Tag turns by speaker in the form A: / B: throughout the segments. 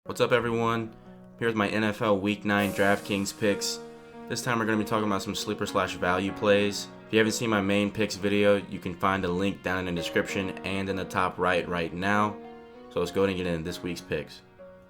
A: What's up, everyone? Here's my NFL Week 9 DraftKings picks. This time we're going to be talking about some sleeper/value plays. If you haven't seen my main picks video, you can find a link down in the description and in the top right now. So let's go ahead and get into this week's picks.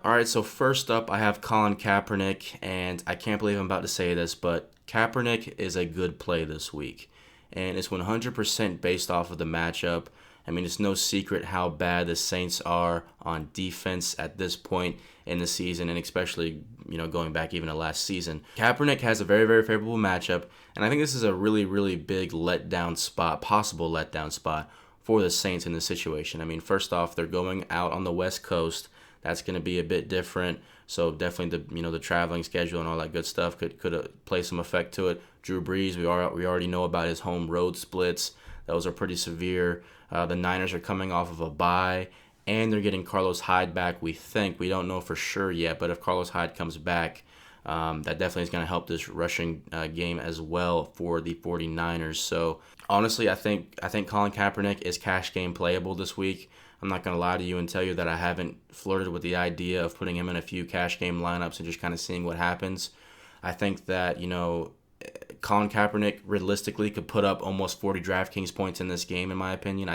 A: Alright, so first up I have Colin Kaepernick, and I can't believe I'm about to say this, but Kaepernick is a good play this week. And it's 100% based off of the matchup. I mean, it's no secret how bad the Saints are on defense at this point in the season, and especially, going back even to last season. Kaepernick has a very, very favorable matchup, and I think this is a really, really big possible letdown spot for the Saints in this situation. I mean, first off, they're going out on the West Coast. That's going to be a bit different. So definitely the traveling schedule and all that good stuff could play some effect to it. Drew Brees, we already know about his home road splits. Those are pretty severe. The Niners are coming off of a bye, and they're getting Carlos Hyde back, we think. We don't know for sure yet, but if Carlos Hyde comes back, that definitely is going to help this rushing game as well for the 49ers. So honestly, I think Colin Kaepernick is cash game playable this week. I'm not going to lie to you and tell you that I haven't flirted with the idea of putting him in a few cash game lineups and just kind of seeing what happens. I think that, Colin Kaepernick realistically could put up almost 40 DraftKings points in this game, in my opinion.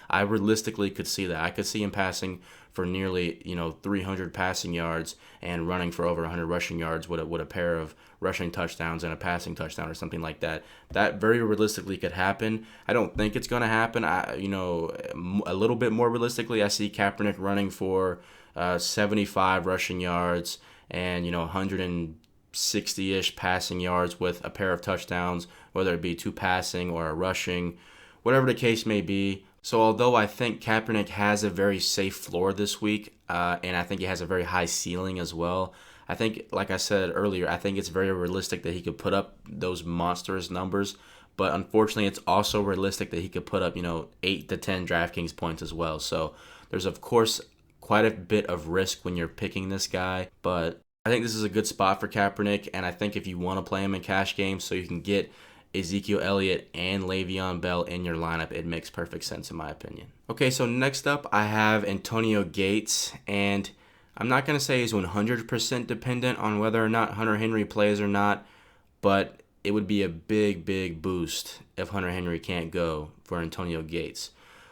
A: I realistically could see that. I could see him passing for nearly 300 passing yards and running for over 100 rushing yards with a pair of rushing touchdowns and a passing touchdown or something like that. That very realistically could happen. I don't think it's going to happen. A little bit more realistically, I see Kaepernick running for 75 rushing yards and 160-ish passing yards with a pair of touchdowns, whether it be two passing or a rushing, whatever the case may be. So although I think Kaepernick has a very safe floor this week, and I think he has a very high ceiling as well, I think, like I said earlier, I think it's very realistic that he could put up those monstrous numbers. But unfortunately, it's also realistic that he could put up, 8 to 10 DraftKings points as well. So there's, of course, quite a bit of risk when you're picking this guy. But I think this is a good spot for Kaepernick, and I think if you want to play him in cash games so you can get Ezekiel Elliott and Le'Veon Bell in your lineup, it makes perfect sense in my opinion. Okay, so next up I have Antonio Gates, and I'm not going to say he's 100% dependent on whether or not Hunter Henry plays or not, but it would be a big, big boost if Hunter Henry can't go for Antonio Gates.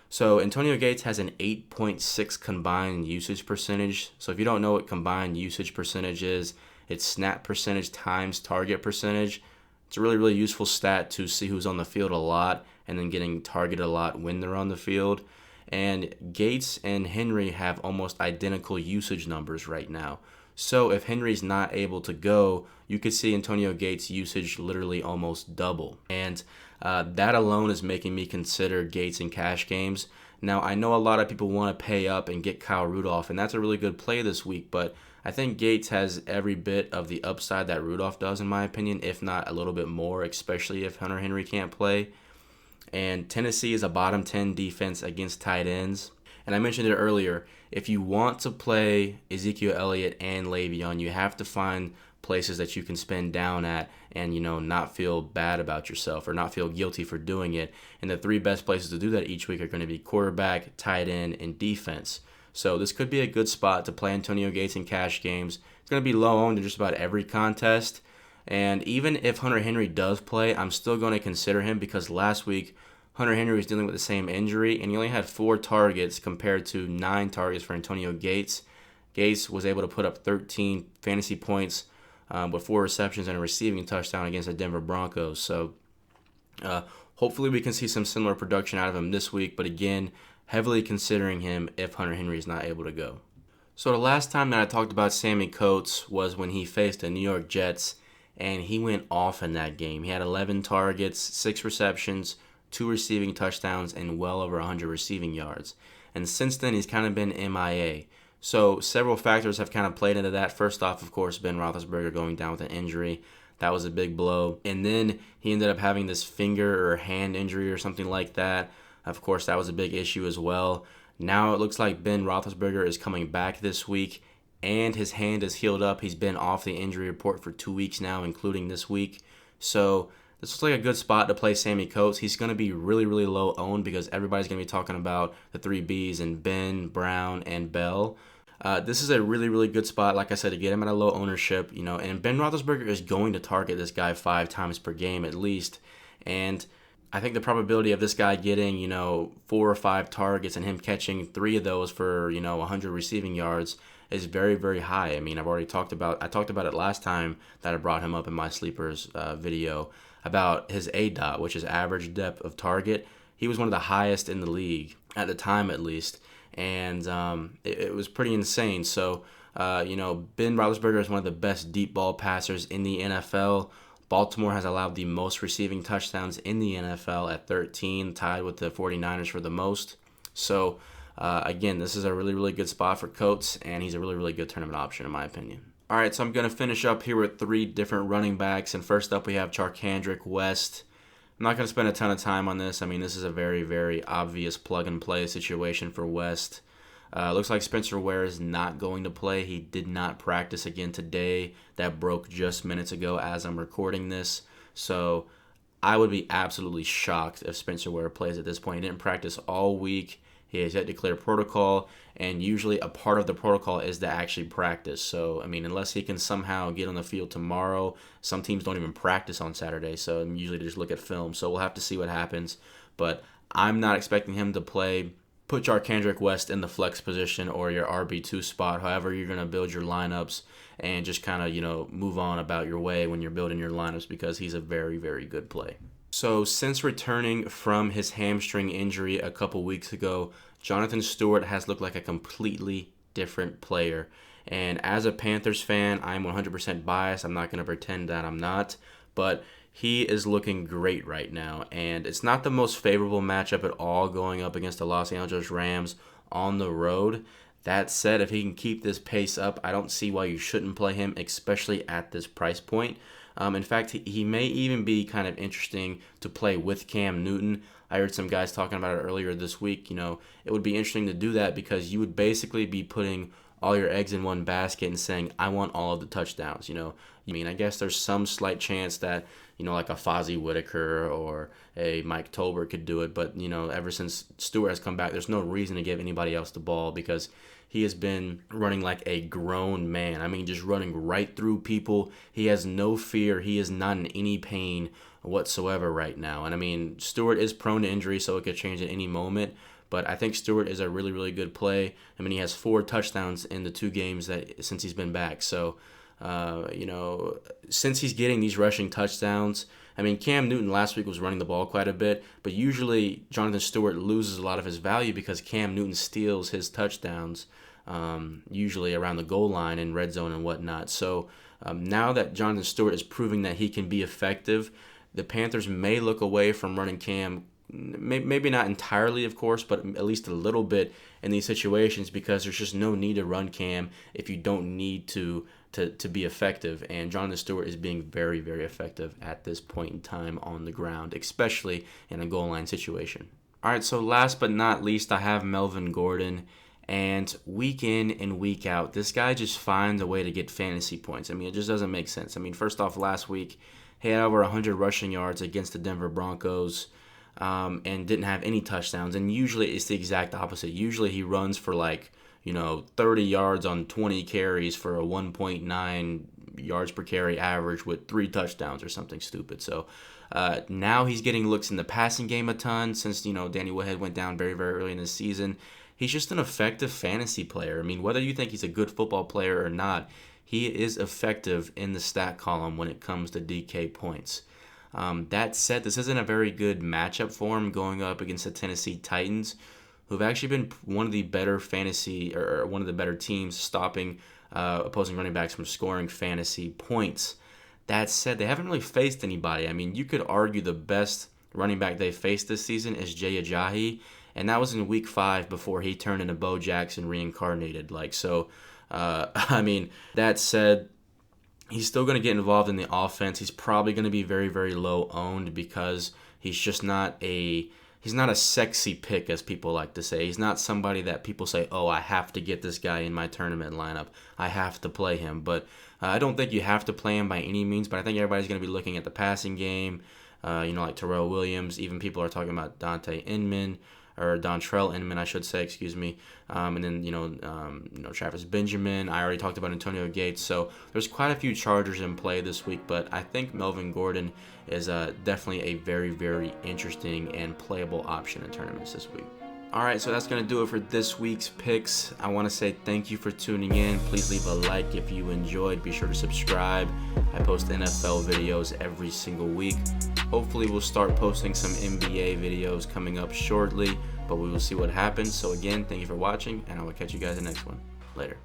A: So Antonio Gates has an 8.6 combined usage percentage. So if you don't know what combined usage percentage is, it's snap percentage times target percentage. It's a really, really useful stat to see who's on the field a lot and then getting targeted a lot when they're on the field. And Gates and Henry have almost identical usage numbers right now. So if Henry's not able to go, you could see Antonio Gates' usage literally almost double. And that alone is making me consider Gates in cash games. Now, I know a lot of people want to pay up and get Kyle Rudolph, and that's a really good play this week, but I think Gates has every bit of the upside that Rudolph does, in my opinion, if not a little bit more, especially if Hunter Henry can't play. And Tennessee is a bottom 10 defense against tight ends. And I mentioned it earlier, if you want to play Ezekiel Elliott and Le'Veon, you have to find places that you can spend down at and, not feel bad about yourself or not feel guilty for doing it. And the 3 best places to do that each week are going to be quarterback, tight end, and defense. So this could be a good spot to play Antonio Gates in cash games. It's going to be low owned in just about every contest. And even if Hunter Henry does play, I'm still going to consider him because last week Hunter Henry was dealing with the same injury, and he only had 4 targets compared to 9 targets for Antonio Gates. Gates was able to put up 13 fantasy points with 4 receptions and a receiving touchdown against the Denver Broncos. So hopefully we can see some similar production out of him this week, but again, heavily considering him if Hunter Henry is not able to go. So the last time that I talked about Sammie Coates was when he faced the New York Jets, and he went off in that game. He had 11 targets, 6 receptions, 2 receiving touchdowns, and well over 100 receiving yards. And since then, he's kind of been MIA. So several factors have kind of played into that. First off, of course, Ben Roethlisberger going down with an injury. That was a big blow. And then he ended up having this finger or hand injury or something like that. Of course, that was a big issue as well. Now it looks like Ben Roethlisberger is coming back this week, and his hand is healed up. He's been off the injury report for 2 weeks now, including this week. So this looks like a good spot to play Sammie Coates. He's going to be really, really low owned because everybody's going to be talking about the 3 Bs and Ben, Brown, and Bell. This is a really, really good spot, like I said, to get him at a low ownership, and Ben Roethlisberger is going to target this guy 5 times per game at least. And I think the probability of this guy getting, 4 or 5 targets and him catching 3 of those for, 100 receiving yards is very, very high. I mean, I talked about it last time that I brought him up in my sleepers video about his ADOT, which is average depth of target. He was one of the highest in the league at the time, at least, and it was pretty insane. So, Ben Roethlisberger is one of the best deep ball passers in the NFL. Baltimore has allowed the most receiving touchdowns in the NFL at 13, tied with the 49ers for the most. So, again, this is a really, really good spot for Coates, and he's a really, really good tournament option in my opinion. All right, so I'm going to finish up here with 3 different running backs, and first up we have Charcandrick West. I'm not going to spend a ton of time on this. I mean, this is a very, very obvious plug-and-play situation for West. Looks like Spencer Ware is not going to play. He did not practice again today. That broke just minutes ago as I'm recording this. So I would be absolutely shocked if Spencer Ware plays at this point. He didn't practice all week. He has yet to clear protocol, and usually a part of the protocol is to actually practice. So, I mean, unless he can somehow get on the field tomorrow, some teams don't even practice on Saturday, so usually they just look at film. So we'll have to see what happens. But I'm not expecting him to play. Put Charcandrick West in the flex position or your RB2 spot, however you're going to build your lineups, and just kind of, move on about your way when you're building your lineups because he's a very, very good play. So since returning from his hamstring injury a couple weeks ago, Jonathan Stewart has looked like a completely different player. And as a Panthers fan, I'm 100% biased. I'm not going to pretend that I'm not. But he is looking great right now. And it's not the most favorable matchup at all going up against the Los Angeles Rams on the road. That said, if he can keep this pace up, I don't see why you shouldn't play him, especially at this price point. In fact, he may even be kind of interesting to play with Cam Newton. I heard some guys talking about it earlier this week. It would be interesting to do that because you would basically be putting all your eggs in one basket and saying, I want all of the touchdowns. I guess there's some slight chance that, like a Fozzie Whitaker or a Mike Tolbert could do it. But, ever since Stewart has come back, there's no reason to give anybody else the ball because he has been running like a grown man. I mean, just running right through people. He has no fear. He is not in any pain whatsoever right now. And I mean, Stewart is prone to injury, so it could change at any moment. But I think Stewart is a really, really good play. I mean, he has 4 touchdowns in the 2 games since he's been back. So, since he's getting these rushing touchdowns, I mean, Cam Newton last week was running the ball quite a bit, but usually Jonathan Stewart loses a lot of his value because Cam Newton steals his touchdowns, usually around the goal line and red zone and whatnot. So now that Jonathan Stewart is proving that he can be effective, the Panthers may look away from running Cam, maybe not entirely, of course, but at least a little bit in these situations because there's just no need to run Cam if you don't need to be effective. And Jonathan Stewart is being very, very effective at this point in time on the ground, especially in a goal line situation. All right, so last but not least, I have Melvin Gordon. And week in and week out, this guy just finds a way to get fantasy points. I mean, it just doesn't make sense. I mean, first off, last week, he had over 100 rushing yards against the Denver Broncos and didn't have any touchdowns. And usually it's the exact opposite. Usually he runs for 30 yards on 20 carries for a 1.9 yards per carry average with 3 touchdowns or something stupid. So now he's getting looks in the passing game a ton since, Danny Woodhead went down very, very early in the season. He's just an effective fantasy player. I mean, whether you think he's a good football player or not, he is effective in the stat column when it comes to DK points. That said, this isn't a very good matchup for him going up against the Tennessee Titans, who've actually been one of the better one of the better teams stopping opposing running backs from scoring fantasy points. That said, they haven't really faced anybody. I mean, you could argue the best running back they faced this season is Jay Ajayi, and that was in week 5 before he turned into Bo Jackson reincarnated. I mean, that said, he's still going to get involved in the offense. He's probably going to be very, very low owned because he's just not he's not a sexy pick, as people like to say. He's not somebody that people say, oh, I have to get this guy in my tournament lineup. I have to play him. But I don't think you have to play him by any means, but I think everybody's going to be looking at the passing game, like Terrell Williams. Even people are talking about Dante Inman.
B: or Dontrell Inman, I should say, excuse me. And then, Travis Benjamin. I already talked about Antonio Gates. So there's quite a few Chargers in play this week, but I think Melvin Gordon is definitely a very, very interesting and playable option in tournaments this week. All right, so that's going to do it for this week's picks. I want to say thank you for tuning in. Please leave a like if you enjoyed. Be sure to subscribe. I post NFL videos every single week. Hopefully, we'll start posting some NBA videos coming up shortly, but we will see what happens. So again, thank you for watching, and I will catch you guys in the next one. Later.